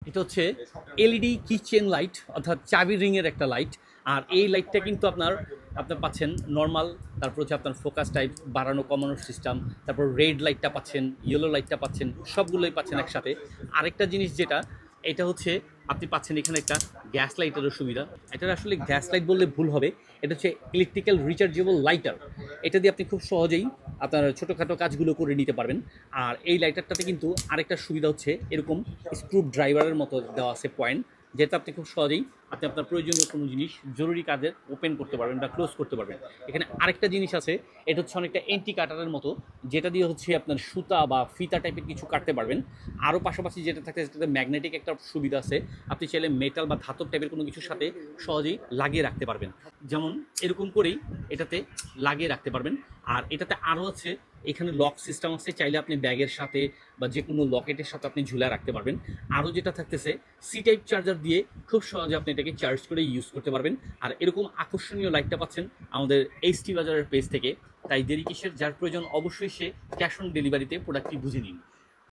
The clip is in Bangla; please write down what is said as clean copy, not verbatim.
এটা হচ্ছে এলইডি কিচেন লাইট, অর্থাৎ চাবি রিংয়ের একটা লাইট। আর এই লাইটটা কিন্তু আপনার পাচ্ছেন নর্মাল, তারপর হচ্ছে আপনার ফোকাস টাইপ বাড়ানো কমানোর সিস্টেম, তারপর রেড লাইটটা পাচ্ছেন, ইয়েলো লাইটটা পাচ্ছেন, সবগুলোই পাচ্ছেন একসাথে। আরেকটা জিনিস যেটা, এটা হচ্ছে আপনি পাচ্ছেন এখানে একটা গ্যাস লাইটেরও সুবিধা। এটা আসলে গ্যাস লাইট বললে ভুল হবে, এটা হচ্ছে ইলেকট্রিক্যাল রিচার্জেবল লাইটার। এটা দিয়ে আপনি খুব সহজেই আপনার ছোটোখাটো কাজগুলো করে নিতে পারবেন। আর এই লাইটারটাতে কিন্তু আরেকটা সুবিধা হচ্ছে, এরকম স্ক্রু ড্রাইভারের মতো দেওয়া আছে পয়েন্ট, যেটা আপনি খুব সহজেই আপনি আপনার প্রয়োজনীয় কোনো জিনিস জরুরি কাজে ওপেন করতে পারবেন বা ক্লোজ করতে পারবেন। এখানে আরেকটা জিনিস আছে, এটা হচ্ছে অনেকটা এন্টি কাটারের মতো, যেটা দিয়ে হচ্ছে আপনার সুতা বা ফিতা টাইপের কিছু কাটতে পারবেন। আরও পাশাপাশি যেটা থাকে সেটাতে ম্যাগনেটিক একটা সুবিধা আছে, আপনি চাইলে মেটাল বা ধাতব টাইপের কোনো কিছুর সাথে সহজেই লাগিয়ে রাখতে পারবেন, যেমন এরকম করেই এটাতে লাগিয়ে রাখতে পারবেন। আর এটাতে আরও আছে, এখানে লক সিস্টেম আছে, চাইলে আপনি ব্যাগের সাথে বা যে কোনো লকেটের সাথে আপনি ঝুলে রাখতে পারবেন। আরও যেটা থাকতেছে, সি টাইপ চার্জার দিয়ে খুব সহজে আপনি এটাকে চার্জ করে ইউজ করতে পারবেন। আর এরকম আকর্ষণীয় লাইটটা পাচ্ছেন আমাদের এইচটি বাজারের পেজ থেকে। তাই দেরি কিসের, যার প্রয়োজন অবশ্যই সে ক্যাশ অন ডেলিভারিতে প্রোডাক্টটি বুঝে নিন।